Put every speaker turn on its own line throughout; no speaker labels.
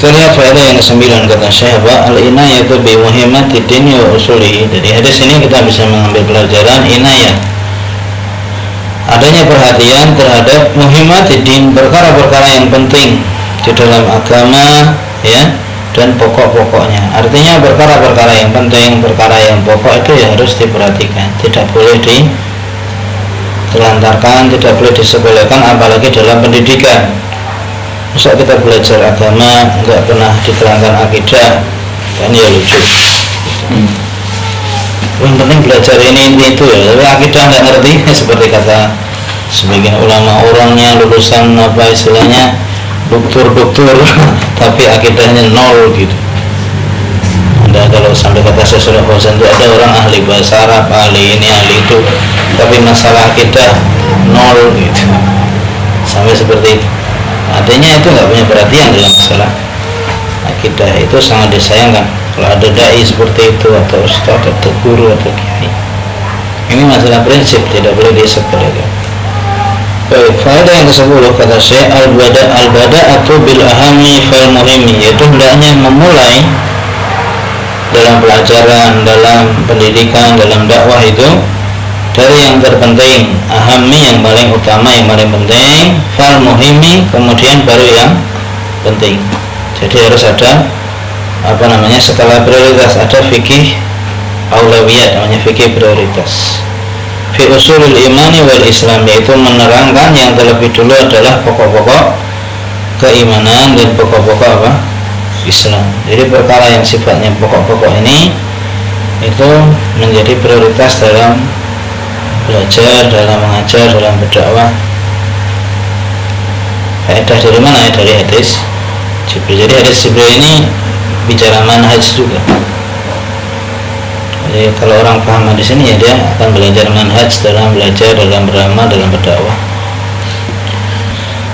Kita lihat faedah yang ke-9 kata Syekh, al-inayatu bi muhimmati dini wa usulihi. Dari hadis ini kita bisa mengambil pelajaran inayah, adanya perhatian terhadap muhimmati din, perkara-perkara yang penting di dalam agama, ya, dan pokok-pokoknya. Artinya perkara-perkara yang penting, perkara yang pokok itu ya harus diperhatikan, tidak boleh ditelantarkan, tidak boleh disepelekan, apalagi dalam pendidikan. Masa kita belajar agama nggak pernah diterangkan akidah, kan ya lucu. Yang penting belajar ini itu ya, tapi akidah nggak ngerti. Seperti kata sebagian ulama, orangnya lulusan apa istilahnya doktor tapi akidahnya nol gitu. Anda kalau sampai kata saya Shalih Fauzan itu ada orang ahli bahasa Arab, ahli ini ahli itu, tapi masalah akidah nol gitu, sampai seperti itu. Artinya itu nggak punya perhatian dalam masalah akidah. Itu sangat disayangkan kalau ada dai seperti itu, atau ustaz atau guru atau kiai. Ini masalah prinsip, tidak boleh disepelekan. Baik, faedah yang ke-10 kata Syekh, al-bada'atu bil ahami fal muhimi, yaitu hendaknya memulai dalam pelajaran, dalam pendidikan, dalam dakwah itu dari yang terpenting, ahami yang paling utama, yang paling penting, fal muhimi kemudian baru yang penting. Jadi harus ada skala prioritas, ada fikih aulawiyat, namanya fikih prioritas. Fi usulul imani wal islam, yaitu menerangkan yang terlebih dulu adalah pokok-pokok keimanan dan pokok-pokok Islam. Jadi perkara yang sifatnya pokok-pokok ini itu menjadi prioritas dalam belajar, dalam mengajar, dalam berdakwah. Faedah dari mana? Dari hadis Jibril. Jadi hadis Jibril ini bicara manhaj juga. Jadi kalau orang paham di sini ya dia akan belajar manhaj dalam belajar, dalam beramal, dalam berdakwah.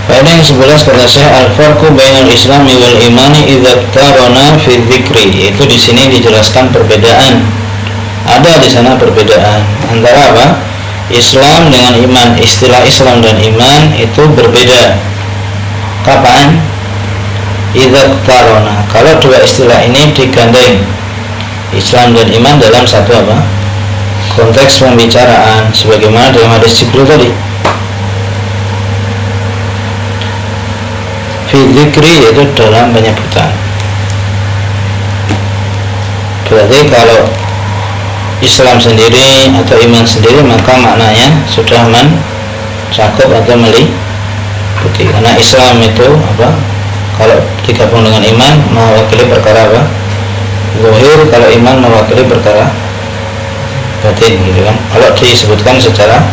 Faedah yang 11 kata Syekh, al-farqu bainal islami wal imani idza tarana fi dzikri, yaitu di sini dijelaskan perbedaan. Ada di sana perbedaan antara apa? Islam dengan iman. Istilah Islam dan iman itu berbeda. Kapan? Idza tarana, kalau dua istilah ini digandeng, Islam dan iman dalam satu konteks pembicaraan, sebagaimana dalam hadis Jibril tadi. Fi dzikri, yaitu dalam penyebutan. Berarti kalau Islam sendiri atau iman sendiri, maka maknanya sudah mencakup atau meliputi. Karena Islam itu kalau digabung dengan iman mewakili perkara zahir, kalau iman mewakili perkara batin, gitu kan. Kalau disebutkan secara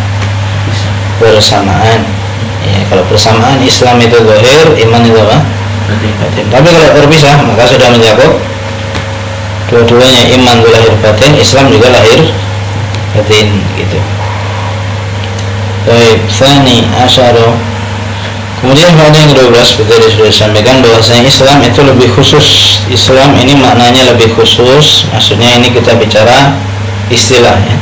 bersamaan, ya, kalau bersamaan Islam itu zahir, iman itu batin. Tapi kalau terpisah maka sudah mencakup dua-duanya, iman itu lahir batin, Islam juga lahir batin, gitu. Baik, tsani asyara. Kemudian faedah yang ke-12 tadi sudah disampaikan bahwasanya Islam itu lebih khusus. Islam ini maknanya lebih khusus, maksudnya ini kita bicara istilahnya.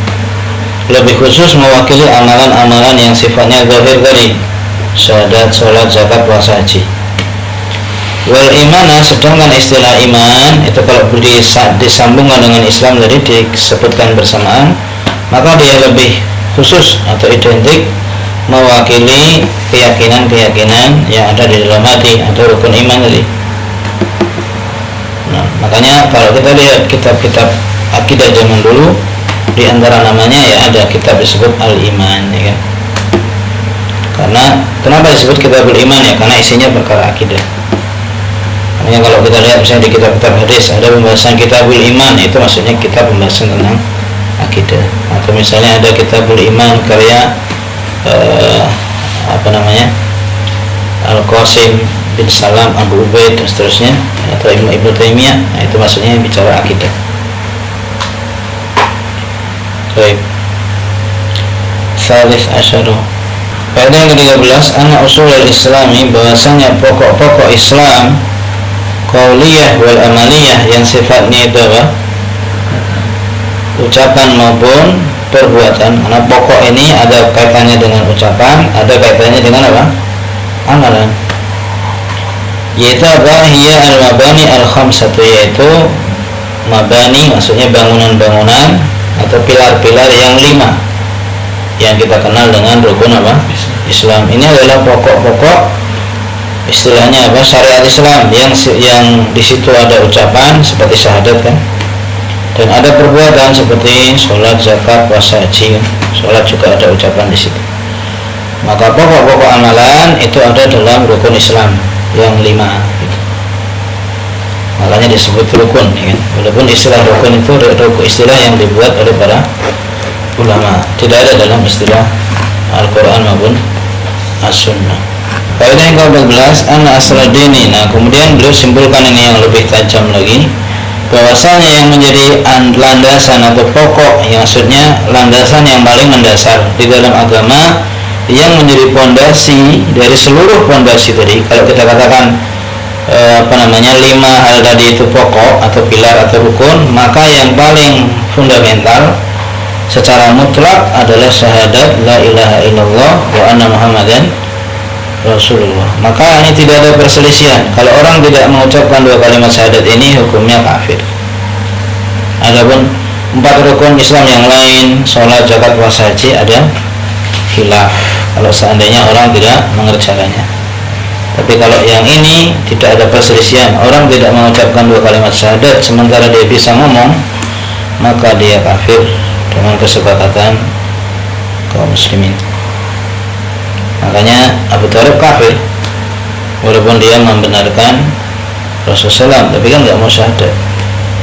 Lebih khusus mewakili amalan-amalan yang sifatnya zahir tadi, syahadat, sholat, zakat, puasa, haji. Wal imanah, sedangkan istilah iman itu kalau disambungkan dengan Islam tadi disebutkan bersamaan, maka dia lebih khusus atau identik mewakili keyakinan-keyakinan yang ada di dalam hati atau rukun iman tadi. Nah, makanya kalau kita lihat kitab-kitab akidah zaman dulu, di antara namanya ya ada kitab disebut Al-Iman, ya kan? Karena kenapa disebut Kitabul Iman ya? Karena isinya perkara akidah. Makanya kalau kita lihat misalnya di kitab-kitab hadis ada pembahasan Kitabul Iman, itu maksudnya kitab pembahasan tentang akidah. Atau misalnya ada Kitabul Iman karya Al-Qasim bin Salam Abu Ubaid dan seterusnya, atau Ibnu Taimiyah, nah, itu maksudnya bicara akidah. Baik. Salis asyara. Faedah yang ke-13, anna usul al-islami, bahwasanya pokok-pokok Islam qauliyah wal amaliyah, yang sifatnya itu ucapan maupun perbuatan. Karena pokok ini ada kaitannya dengan ucapan, ada kaitannya dengan amalan. Yaitu apa? Hiya al-mabani al-khamsatu, yaitu mabani maksudnya bangunan-bangunan atau pilar-pilar yang 5 yang kita kenal dengan rukun apa? Islam. Ini adalah pokok-pokok istilahnya apa? Syariat Islam yang di situ ada ucapan seperti syahadat kan, dan ada perbuatan seperti sholat, zakat, puasa, haji. Sholat juga ada ucapan di situ. Maka pokok-pokok amalan itu ada dalam rukun Islam yang 5 gitu. Makanya disebut rukun ya kan? Walaupun istilah rukun itu istilah yang dibuat oleh para ulama, tidak ada dalam istilah Al-Quran maupun As-Sunnah. Faedah yang ke-14, anna asal dini. Nah, kemudian beliau simpulkan ini yang lebih tajam lagi, bahwasanya yang menjadi landasan atau pokok, yang maksudnya landasan yang paling mendasar di dalam agama, yang menjadi pondasi dari seluruh pondasi tadi. Kalau kita katakan 5 hal tadi itu pokok atau pilar atau rukun, maka yang paling fundamental secara mutlak adalah syahadat la ilaha illallah wa anna muhammadan rasulullah. Maka ini tidak ada perselisihan. Kalau orang tidak mengucapkan 2 kalimat syahadat ini, hukumnya kafir. Adapun 4 rukun Islam yang lain, sholat, zakat, puasa, haji, ada khilaf kalau seandainya orang tidak mengerjakannya. Tapi kalau yang ini tidak ada perselisihan, orang tidak mengucapkan 2 kalimat syahadat sementara dia bisa ngomong, maka dia kafir dengan kesepakatan kaum muslimin. Makanya Abu Thalib kafir walaupun dia membenarkan Rasulullah SAW, tapi kan nggak mau syahadat,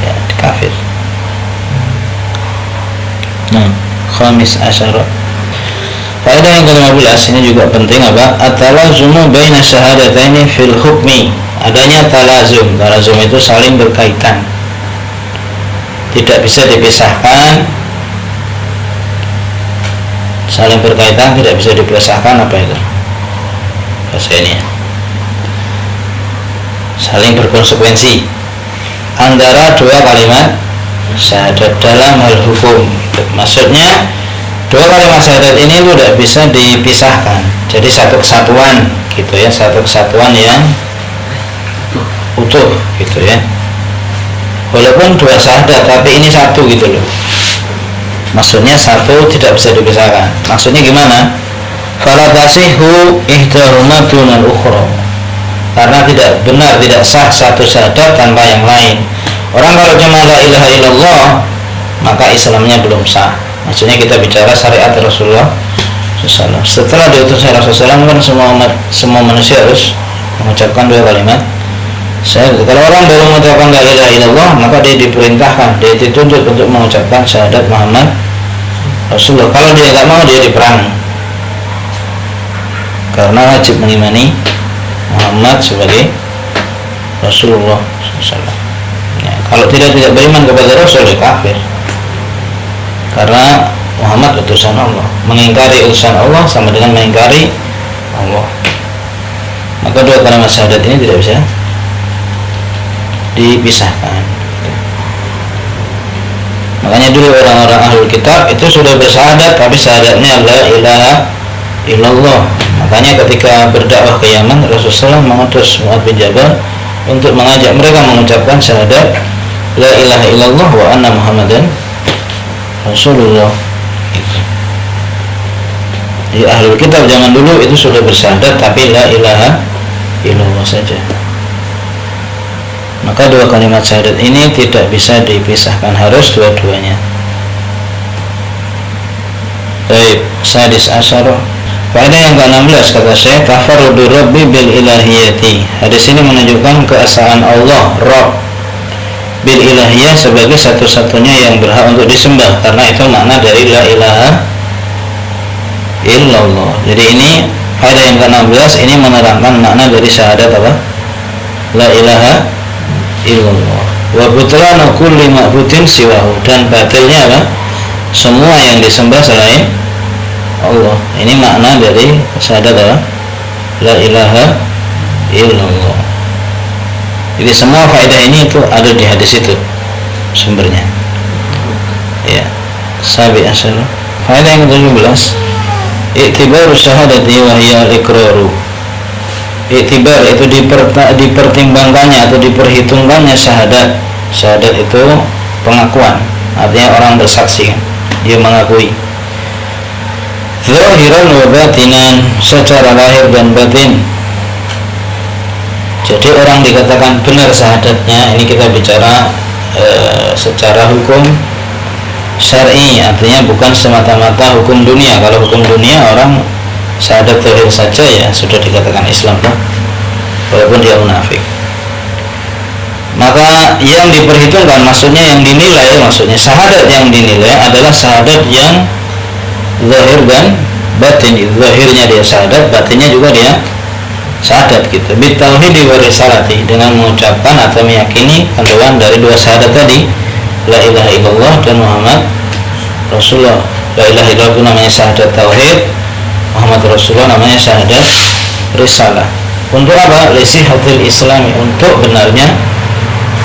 ya kafir. Nah, khamis asyara. Faedah yang ke-15 ini juga penting apa? At-talazumu baina syahadataini fil hukmi. Adanya talazum. Talazum itu saling berkaitan, tidak bisa dipisahkan. Saling berkaitan, tidak bisa dipisahkan. Apa itu bahasa ini ya? Saling berkonsekuensi antara 2 kalimat syahadat dalam hal hukum. Maksudnya 2 kalimat syahadat ini tidak bisa dipisahkan, jadi satu kesatuan gitu ya, satu kesatuan yang utuh gitu ya. Walaupun 2 syahadat tapi ini satu gitu loh. Maksudnya satu tidak bisa dipisahkan. Maksudnya gimana? Fala tasihu ihdahuma dunal ukhra. Karena tidak benar, tidak sah satu syahadat tanpa yang lain. Orang kalau cuma la ilaha illallah, maka Islamnya belum sah. Maksudnya kita bicara syariat Rasulullah SAW. Setelah diutusnya Rasulullah SAW, kan semua manusia harus mengucapkan 2 kalimat syahadat. Kalau orang baru mengucapkan la ilaha illallah, maka dia diperintahkan, dia dituntut untuk mengucapkan syahadat Muhammad Rasulullah. Kalau dia tidak mau, dia diperangi, karena wajib mengimani Muhammad sebagai Rasulullah SAW. Ya, kalau tidak beriman kepada Rasul, dia kafir. Karena Muhammad utusan Allah. Mengingkari utusan Allah sama dengan mengingkari Allah. Maka 2 kalimat syahadat ini tidak bisa dipisahkan. Makanya dulu orang-orang ahlul kitab itu sudah bersyahadat, tapi syahadatnya la ilaha illallah. Makanya ketika berdakwah ke Yaman, Rasulullah mengutus Mu'adz bin Jabal untuk mengajak mereka mengucapkan syahadat la ilaha illallah wa anna muhammadan Rasulullah. Di ahlul kitab zaman dulu itu sudah bersyahadat, tapi la ilaha illallah saja. Maka 2 kalimat syahadat ini tidak bisa dipisahkan, harus dua-duanya. Baik, sadis asyara. Faedah yang ke-16 kata saya, tafarrudu rabbi bil ilahiyati. Hadis ini menunjukkan keesaan Allah Rabb bil ilahiyah sebagai satu-satunya yang berhak untuk disembah, karena itu makna dari la ilaha illallah. Jadi ini faedah yang ke-16 ini menerangkan makna dari syahadat apa? La ilaha illallah. Wa butlanu kulli ma'budin siwahu, dan batilnya apa? Semua yang disembah selain Allah. Ini makna dari syahadat apa? La ilaha illallah. Jadi semua faedah ini itu ada di hadis itu sumbernya. Ya. Sabi asal. Faedah yang ke-17, i'tibaru syahadati wa hiya al-iqraru Iktibar itu dipertimbangkannya atau diperhitungkannya syahadat. Syahadat itu pengakuan, artinya orang bersaksi kan, dia mengakui. Zahiran wa batinan, secara lahir dan batin. Jadi orang dikatakan benar syahadatnya, ini kita bicara secara hukum syar'i, artinya bukan semata-mata hukum dunia. Kalau hukum dunia orang syahadat tauhid saja ya sudah dikatakan Islam kan, walaupun dia munafik. Maka yang diperhitungkan, maksudnya yang dinilai, maksudnya syahadat yang dinilai adalah syahadat yang zahir dan batin. Zahirnya dia syahadat, batinnya juga dia syahadat gitu. Bitauhid wa risalati, dengan mengucapkan atau meyakini kandungan dari dua syahadat tadi, la ilaha illallah dan Muhammad Rasulullah. La ilaha illallah itu namanya syahadat tauhid, Muhammad Rasulullah namanya syahadat risalah. Untuk apa? Lisihatil islami, untuk benarnya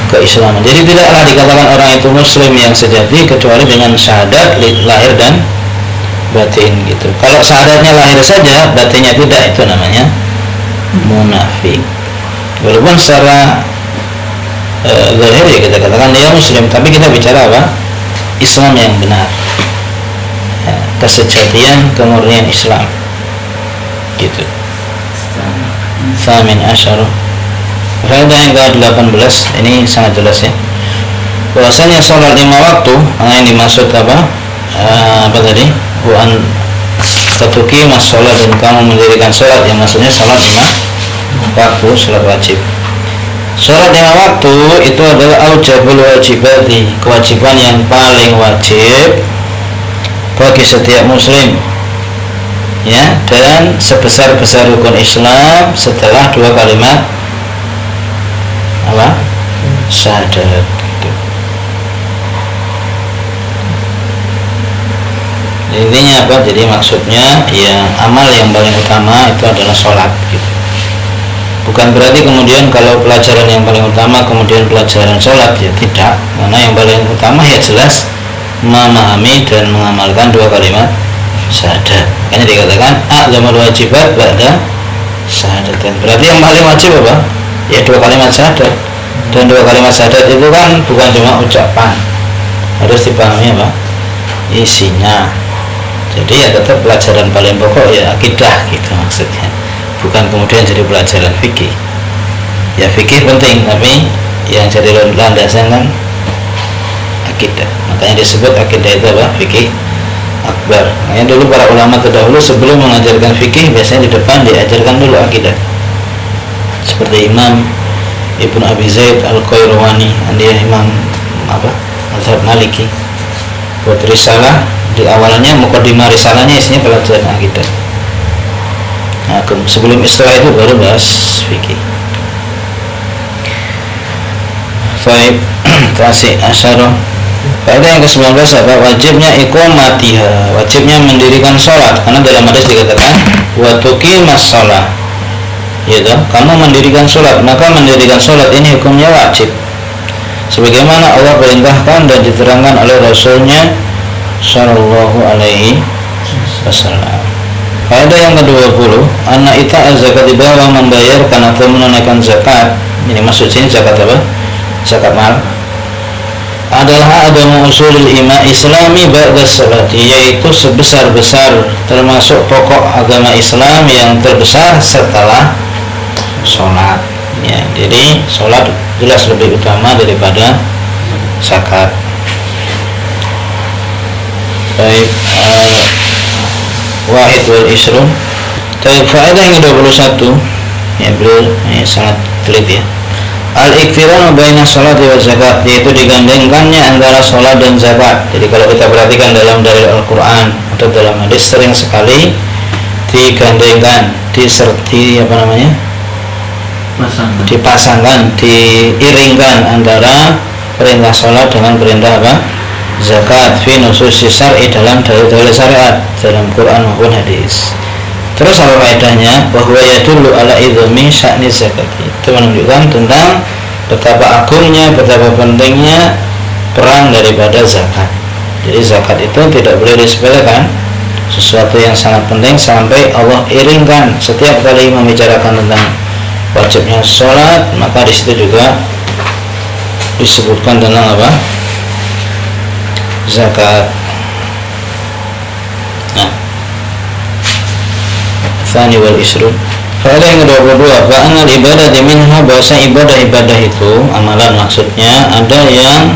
keislaman. Jadi tidaklah dikatakan orang itu muslim yang sejati kecuali dengan syahadat lahir dan batin gitu. Kalau syahadatnya lahir saja, batinnya tidak, itu namanya munafik. Walaupun secara zahir ya kita katakan dia muslim, tapi kita bicara apa? Islam yang benar, kesejatian, kemurnian Islam gitu. Famin asyara. Faedah yang ke-18 ini sangat jelas ya, bahwasanya sholat 5 waktu, yang dimaksud apa tadi, bukan tatuki mas sholat, dan kamu mendirikan sholat, yang maksudnya sholat 5 waktu, sholat wajib. Sholat 5 waktu itu adalah aujabul wajibati, kewajiban yang paling wajib bagi setiap muslim ya, dan sebesar-besar rukun Islam setelah 2 kalimat apa? Syahadat gitu. Intinya apa? Jadi maksudnya ya amal yang paling utama itu adalah sholat gitu. Bukan berarti kemudian kalau pelajaran yang paling utama kemudian pelajaran sholat, ya tidak. Karena yang paling utama ya jelas memahami dan mengamalkan 2 kalimat syahadat. Makanya dikatakan a'zamul wajibat ba'da syahadatain. Berarti yang paling wajib apa? Ya 2 kalimat syahadat. Dan 2 kalimat syahadat itu kan bukan cuma ucapan, harus dipahami apa? Isinya. Jadi ya tetap pelajaran paling pokok ya akidah gitu maksudnya. Bukan kemudian jadi pelajaran fikih. Ya fikih penting, tapi yang jadi landasan kan akidah. Makanya disebut akidah itu apa? Fikih akbar. Makanya dulu para ulama terdahulu sebelum mengajarkan fikih biasanya di depan diajarkan dulu akidah. Seperti Imam Ibnu Abi Zaid Al-Qayrawani, dia imam apa? Mazhab Maliki. Buat risalah di awalnya muqaddimah risalahnya isinya pelajaran akidah. Nah, sebelum istilah itu baru bahas fikih. Baik, kasih asyara. Faedah yang ke-19 apa? Wajibnya iqamatiha, wajibnya mendirikan sholat. Karena dalam hadis dikatakan wa tuqimas shalah, yaitu kamu mendirikan sholat. Maka mendirikan sholat ini hukumnya wajib, sebagaimana Allah perintahkan dan diterangkan oleh Rasulnya Shallallahu Alaihi Wasallam. Faedah yang ke-20, anna ita zakat, bahwa membayarkan atau menunaikan zakat. Ini maksud sini zakat apa? Zakat mal. Adalah adamu usulul islami ba'da salati, yaitu sebesar-besar termasuk pokok agama Islam yang terbesar setelah sholat ya. Jadi sholat jelas lebih utama daripada zakat. Baik, wahid wal isrun. Baik, faedah yang ke-21 ya, beliau ini sangat teliti ya. Al-iqtiran baina sholat wa zakat, yaitu digandengkannya antara sholat dan zakat. Jadi kalau kita perhatikan dalam dalil Al-Quran atau dalam hadis sering sekali digandengkan, diserti apa namanya? Dipasangkan, diiringkan antara perintah sholat dengan perintah apa? Zakat fi nususi syar'i, dalam dalil-dalil syariat dalam Quran maupun hadis. Terus apa faedahnya? Bahwa yadullu ala idhami sya'ni zakat, itu menunjukkan tentang betapa agungnya, betapa pentingnya peran daripada zakat. Jadi zakat itu tidak boleh disepelekan, sesuatu yang sangat penting sampai Allah iringkan setiap kali membicarakan tentang wajibnya sholat, maka di situ juga disebutkan tentang apa? Zakat. Nah, tsani wal isrun. Faedah yang ke-22, fa'anal ibadah minha, bahwasanya ibadah itu, amalan maksudnya, ada yang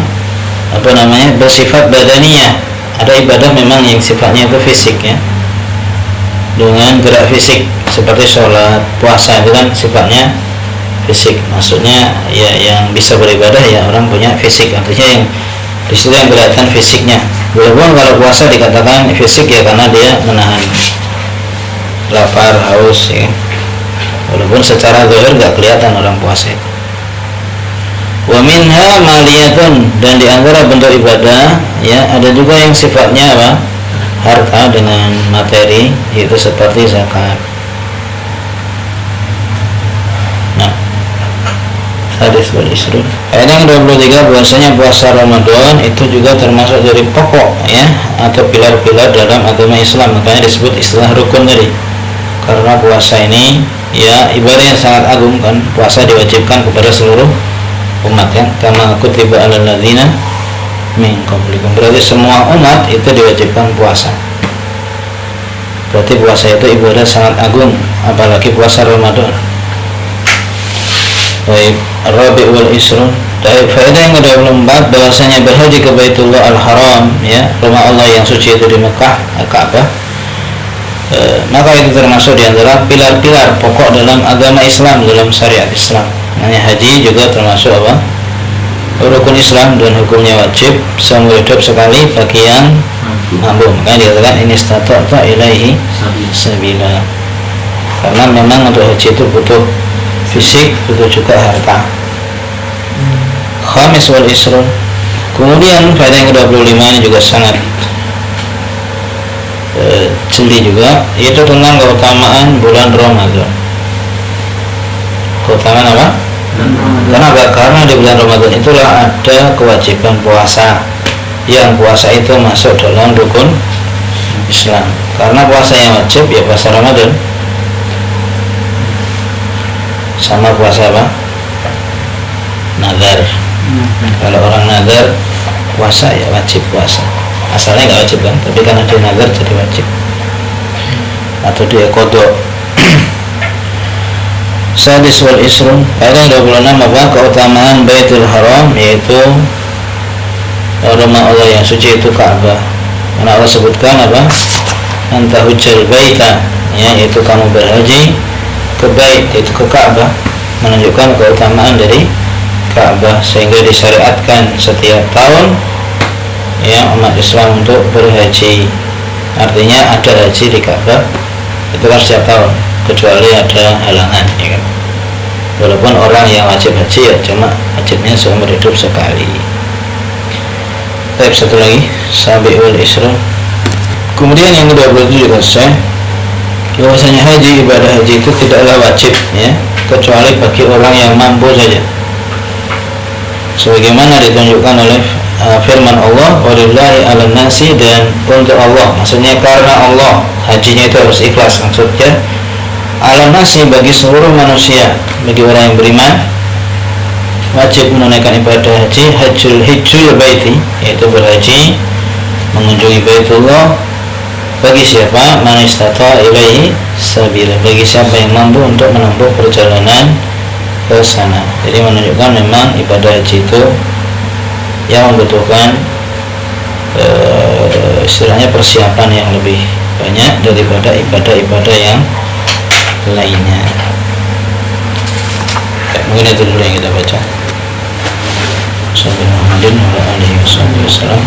bersifat badaniyah. Ada ibadah memang yang sifatnya itu fisik ya, dengan gerak fisik seperti sholat, puasa, itu kan sifatnya fisik. Maksudnya ya yang bisa beribadah ya orang punya fisik, artinya yang di situ yang kelihatan fisiknya. Walaupun kalau puasa dikatakan fisik ya karena dia menahan lapar, haus ya. Walaupun secara zahir nggak kelihatan orang puasa. Wa minha maliyatun, dan di antara bentuk ibadah ya ada juga yang sifatnya apa? Harta dengan materi, yaitu seperti zakat. Nah, hadis wal isrun. Ayat yang 23, bahwasanya puasa Ramadan itu juga termasuk dari pokok ya atau pilar-pilar dalam agama Islam, makanya disebut istilah rukun tadi. Karena puasa ini ya ibadah yang sangat agung kan, puasa diwajibkan kepada seluruh umat ya, kama kutiba alal ladzina min qablikum, berarti semua umat itu diwajibkan puasa. Berarti puasa itu ibadah sangat agung, apalagi puasa Ramadan. Baik, Rabi' wal Isrun. Dari faedah yang ke-24, bahwasanya berhaji ke Baitullah Al-Haram ya, rumah Allah yang suci itu di Mekah, Ka'bah. Maka itu termasuk di antara pilar-pilar pokok dalam agama Islam, dalam syariat Islam. Namanya haji juga termasuk apa? Rukun Islam dan hukumnya wajib seumur hidup sekali bagi yang mampu. Makanya dikatakan ini stata'ta ilaihi sabila. Karena memang untuk haji itu butuh fisik, butuh juga harta. Khamis wal isrun. Kemudian faedah yang ke-25 ini juga sangat jeli juga, yaitu tentang keutamaan bulan Ramadan. Keutamaan apa? Kenapa? Karena di bulan Ramadan itulah ada kewajiban puasa, yang puasa itu masuk dalam rukun Islam. Karena puasa yang wajib ya puasa Ramadan, sama puasa apa? Nazar. Kalau orang nazar puasa ya wajib puasa. Asalnya nggak wajib kan, tapi karena dia nazar jadi wajib, atau dia kodok. Sadis wal isrun. Faedah 26, apa? Keutamaan Baitul Haram, yaitu rumah Allah yang suci itu Ka'bah. Karena Allah sebutkan apa? Anta hujjal baita ya, yaitu kamu berhaji ke bait, yaitu ke Ka'bah, menunjukkan keutamaan dari Ka'bah, sehingga disyariatkan setiap tahun ya umat Islam untuk berhaji. Artinya ada haji di Ka'bah itu kan setiap tahun, kecuali ada halangan ya kan. Walaupun orang yang wajib haji ya cuma wajibnya seumur hidup sekali. Baik, satu lagi Sabiul Isra. Kemudian yang ke-27 juga saya, bahwasanya haji, ibadah haji itu tidaklah wajib ya, kecuali bagi orang yang mampu saja, sebagaimana ditunjukkan oleh firman Allah, walillahi 'alan nasi, dan untuk Allah, maksudnya karena Allah, hajinya itu harus ikhlas, maksudnya 'alan nasi, bagi seluruh manusia, bagi orang yang beriman wajib menunaikan ibadah haji, hajjul baiti, yaitu berhaji mengunjungi Baitullah, bagi siapa? Man istata ilaihi sabila, bagi siapa yang mampu untuk menempuh perjalanan ke sana. Jadi menunjukkan memang ibadah haji itu yang membutuhkan istilahnya persiapan yang lebih banyak daripada ibadah-ibadah yang lainnya. Mungkin itu dulu yang kita baca. Sallallahu alaihi wasallam.